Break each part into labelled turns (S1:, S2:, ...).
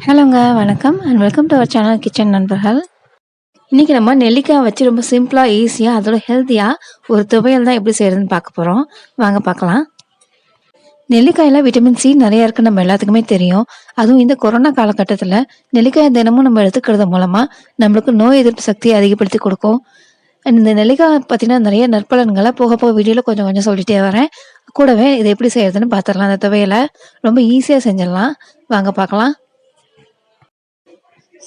S1: ஹலோங்க, வணக்கம் and welcome to our channel kitchen நண்பர்கள். இன்னைக்கு நம்ம நெல்லிக்காய் வச்சு ரொம்ப சிம்பிளா, ஈஸியா அதோட ஹெல்த்தியா ஒரு துவையல் தான் எப்படி செய்யறதுன்னு பார்க்க போறோம். வாங்க பார்க்கலாம். நெல்லிக்காயில விட்டமின் சி நிறைய இருக்குன்னு நம்ம எல்லாத்துக்குமே தெரியும். அதுவும் இந்த கொரோனா காலகட்டத்தில் நெல்லிக்காய் தினமும் நம்ம எடுத்துக்கிறது மூலமா நம்மளுக்கு நோய் எதிர்ப்பு சக்தியை அதிகப்படுத்தி கொடுக்கும். அண்ட் இந்த நெல்லிக்காய் பார்த்தீங்கன்னா நிறைய நற்பலன்களை போக போக வீடியோல கொஞ்சம் கொஞ்சம் சொல்லிட்டே வரேன். கூடவே இதை எப்படி செய்யறதுன்னு பார்த்துடலாம். அந்த துவையலை ரொம்ப ஈஸியாக செஞ்சிடலாம். வாங்க பார்க்கலாம்.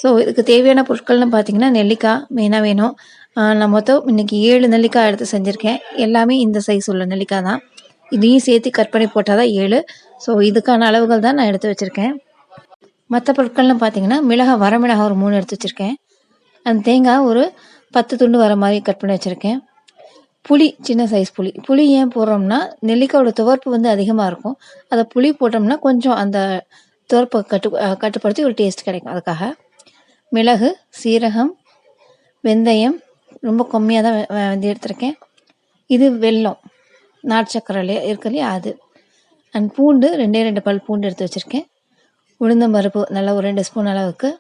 S1: ஸோ இதுக்கு தேவையான பொருட்கள்னு பார்த்தீங்கன்னா நெல்லிக்காய் மெயினாக வேணும். நான் மொத்தம் இன்னைக்கு 7 நெல்லிக்காய் எடுத்து செஞ்சுருக்கேன். எல்லாமே இந்த சைஸ் உள்ள நெல்லிக்காய் தான். இதையும் சேர்த்து கட் பண்ணி போட்டால் தான் 7. ஸோ இதுக்கான அளவுகள் தான் நான் எடுத்து வச்சுருக்கேன். மற்ற பொருட்கள்னு பார்த்தீங்கன்னா வரமிளகாய் ஒரு 3 எடுத்து வச்சுருக்கேன். அந்த தேங்காய் ஒரு 10 துண்டு வர மாதிரி கட் பண்ணி வச்சுருக்கேன். புளி, சின்ன சைஸ் புளி. புளி ஏன் போடுறோம்னா நெல்லிக்காயோட துவர்ப்பு வந்து அதிகமாக இருக்கும். அதை புளி போட்டோம்னா கொஞ்சம் அந்த துவர்ப்பை கட்டுப்படுத்தி ஒரு டேஸ்ட் கிடைக்கும். அதுக்காக மிளகு, சீரகம், வெந்தயம் ரொம்ப கம்மியாக தான் வந்து எடுத்திருக்கேன். இது வெல்லம், நாட்டு சர்க்கரை இருக்கு இல்லையா அது. அண்ட் பூண்டு 2 பல் பூண்டு எடுத்து வச்சுருக்கேன். உளுந்தம்பருப்பு நல்லா ஒரு 2 ஸ்பூன் அளவுக்கு.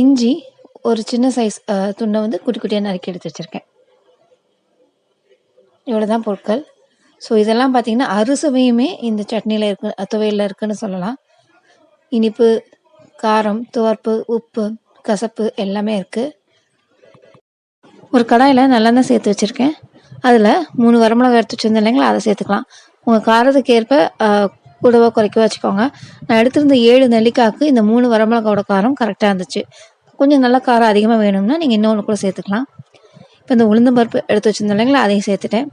S1: இஞ்சி ஒரு சின்ன சைஸ் துண்டை வந்து குட்டி குட்டியாக நறுக்கி எடுத்து வச்சுருக்கேன். இவ்வளோ தான் பொருட்கள். ஸோ இதெல்லாம் பார்த்தீங்கன்னா அறுசுவையுமே இந்த சட்னியில் இருக்கு, துவையலில் இருக்குன்னு சொல்லலாம். இனிப்பு, காரம், துவர்ப்பு, உப்பு, கசப்பு எல்லாமே இருக்குது. ஒரு கடாயில் நல்லெண்ணெய் சேர்த்து வச்சுருக்கேன். அதில் 3 வரமிளகாய் எடுத்து வச்சுருந்தேன் இல்லைங்களா, அதை சேர்த்துக்கலாம். உங்கள் காரத்துக்கு ஏற்ப கூடவோ குறைக்க வச்சுக்கோங்க. நான் எடுத்திருந்த 7 நெல்லிக்காய்க்கு இந்த 3 வரமிளகாவோட காரம் கரெக்டாக இருந்துச்சு. கொஞ்சம் நல்லா காரம் அதிகமாக வேணும்னா நீங்கள் இன்னொன்று கூட சேர்த்துக்கலாம். இப்போ இந்த உளுந்தம்பருப்பு எடுத்து வச்சுருந்தேன் இல்லைங்களா, அதையும் சேர்த்துட்டேன்.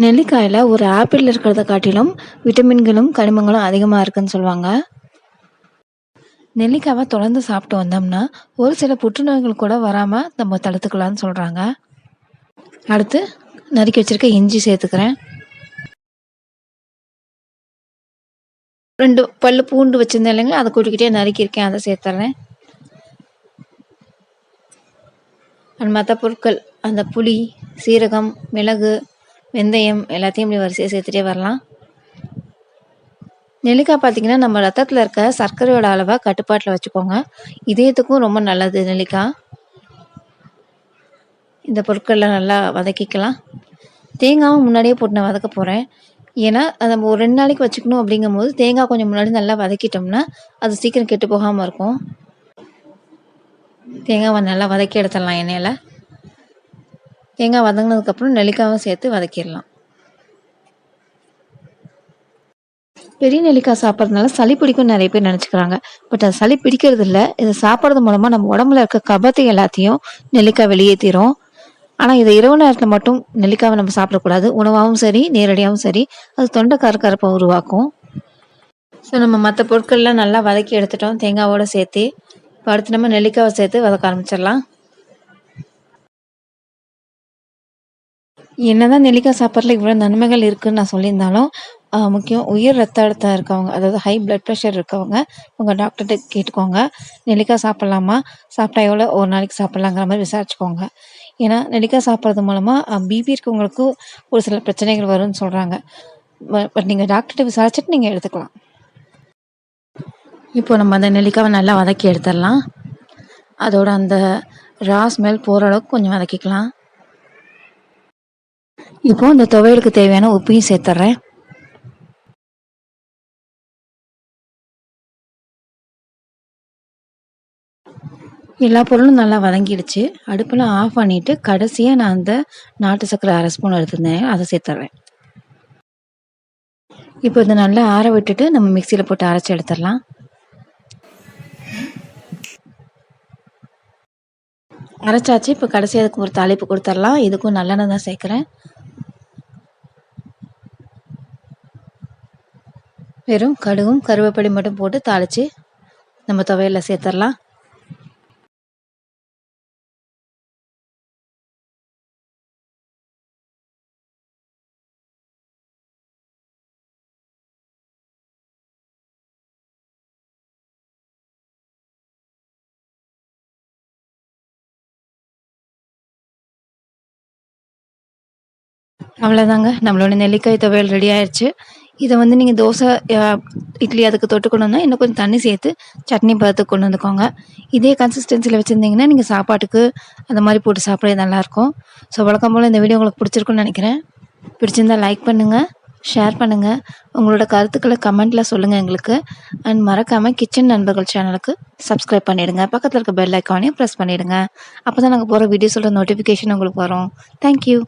S1: நெல்லிக்காயில் ஒரு ஆப்பிள் இருக்கிறத காட்டிலும் விட்டமின்களும் கனிமங்களும் அதிகமாக இருக்குன்னு சொல்லுவாங்க. நெல்லிக்காவை தொடர்ந்து சாப்பிட்டு வந்தோம்னா ஒரு சில புற்றுநோய்கள் கூட வராமல் நம்ம தடுத்துக்கலாம்னு சொல்கிறாங்க. அடுத்து நறுக்கி வச்சிருக்க இஞ்சி சேர்த்துக்கிறேன். 2 பல்லு பூண்டு வச்சுருந்தேன் இல்லைங்களா, அதை கூட்டிக்கிட்டே நறுக்கியிருக்கேன், அதை சேர்த்துறேன். மற்ற பொருட்கள் அந்த புளி, சீரகம், மிளகு, வெந்தயம் எல்லாத்தையும் இப்படி வரிசையாக சேர்த்துட்டே வரலாம். நெல்லிக்காய் பார்த்தீங்கன்னா நம்ம ரத்தத்தில் இருக்க சர்க்கரையோட அளவை கட்டுப்பாட்டில் வச்சுக்கோங்க. இதயத்துக்கும் ரொம்ப நல்லது நெல்லிக்காய். இந்த பொருட்களில் நல்லா வதக்கிக்கலாம். தேங்காயும் முன்னாடியே போட்டு நான் வதக்க போகிறேன். ஏன்னா நம்ம ஒரு 2 நாளைக்கு வச்சுக்கணும் அப்படிங்கும்போது தேங்காய் கொஞ்சம் முன்னாடி நல்லா வதக்கிட்டோம்னா அது சீக்கிரம் கெட்டு போகாமல் இருக்கும். தேங்காவை நல்லா வதக்கி எடுத்துடலாம் எண்ணெயில். தேங்காய் வதங்கினதுக்கப்புறம் நெல்லிக்காயும் சேர்த்து வதக்கிடலாம். பெரிய நெல்லிக்காய் சாப்பிட்றதுனால சளி பிடிக்கும் நிறைய பேர் நினச்சிக்கிறாங்க. பட் அது சளி பிடிக்கிறது இல்லை. இதை சாப்பிட்றது மூலமாக நம்ம உடம்புல இருக்க கபத்தை எல்லாத்தையும் நெல்லிக்காய் வெளியேற்றிடும். ஆனால் இதை இரவு நேரத்தில் மட்டும் நெல்லிக்காவை நம்ம சாப்பிடக்கூடாது. உணவாகவும் சரி, நேரடியாகவும் சரி, அது தொண்டை கரகரப்பை உருவாக்கும். ஸோ நம்ம மற்ற பொருட்கள்லாம் நல்லா வதக்கி எடுத்துட்டோம் தேங்காவோடு சேர்த்து. இப்போ அடுத்து நம்ம நெல்லிக்காவை சேர்த்து வதக்க ஆரம்பிச்சிடலாம். என்னதான் நெல்லிக்காய் சாப்பிட்றதுல இவ்வளோ நன்மைகள் இருக்குதுன்னு நான் சொல்லியிருந்தாலும் முக்கியம் உயர் ரத்த அழுத்தம் இருக்கவங்க, அதாவது ஹை பிளட் ப்ரெஷர் இருக்கவங்க உங்கள் டாக்டர்கிட்ட கேட்டுக்கோங்க. நெல்லிக்காய் சாப்பிட்லாமா, சாப்பிட்டா எவ்வளோ ஒரு நாளைக்கு சாப்பிட்லாங்கிற மாதிரி விசாரிச்சுக்கோங்க. ஏன்னா நெல்லிக்காய் சாப்பிட்றது மூலமாக பிபி இருக்கவங்களுக்கு ஒரு சில பிரச்சனைகள் வரும்னு சொல்கிறாங்க. பட் நீங்கள் டாக்டர்கிட்ட விசாரிச்சுட்டு நீங்கள் எடுத்துக்கலாம். இப்போ நம்ம அந்த நெல்லிக்காவை நல்லா வதக்கி எடுத்துடலாம். அதோட அந்த ரா ஸ்மெல் போகிற அளவுக்கு கொஞ்சம் வதக்கிக்கலாம். இப்போ இந்த துவையலுக்கு தேவையான உப்பையும் சேர்த்துட்றேன். எல்லா பொருளும் நல்லா வதங்கிடுச்சு. அடுப்பில் ஆஃப் பண்ணிவிட்டு கடைசியாக நான் அந்த நாட்டு சர்க்கரை 1/2 ஸ்பூன் எடுத்துருந்தேன், அதை சேர்த்துட்றேன். இப்போ இதை நல்லா ஆற விட்டுட்டு நம்ம மிக்சியில் போட்டு அரைச்சி எடுத்துடலாம். அரைச்சாச்சு. இப்போ கடைசியாக அதுக்கு ஒரு தாளிப்பு கொடுத்துடலாம். இதுக்கும் நல்லெண்ணெய் தான் சேர்க்குறேன். வெறும் கடுகும் கருவேப்பிலை மட்டும் போட்டு தாளித்து நம்ம துவையலில் சேர்த்துடலாம். அவ்வளோதாங்க, நம்மளோட நெல்லிக்காய் துவையல் ரெடி ஆயிடுச்சு. இதை வந்து நீங்கள் தோசை இட்லி அதுக்கு தொட்டுக்கணுன்னா இன்னும் கொஞ்சம் தண்ணி சேர்த்து சட்னி பதத்துக்கு கொண்டு வந்துக்கோங்க. இதே கன்சிஸ்டன்சியில் வச்சுருந்தீங்கன்னா நீங்கள் சாப்பாட்டுக்கு அந்த மாதிரி போட்டு சாப்பிட நல்லாயிருக்கும். ஸோ வழக்கம் போல் இந்த வீடியோ உங்களுக்கு பிடிச்சிருக்குன்னு நினைக்கிறேன். பிடிச்சிருந்தால் லைக் பண்ணுங்கள், ஷேர் பண்ணுங்கள், உங்களோட கருத்துக்களை கமெண்ட்டில் சொல்லுங்கள் எங்களுக்கு. அண்ட் மறக்காமல் கிச்சன் நண்பர்கள் சேனலுக்கு சப்ஸ்கிரைப் பண்ணிவிடுங்க. பக்கத்தில் இருக்க பெல் ஐக்கானையும் ப்ரெஸ் பண்ணிவிடுங்க. அப்போ தான் நாங்கள் போகிற வீடியோஸோட நோட்டிஃபிகேஷன் உங்களுக்கு வரும். தேங்க்யூ.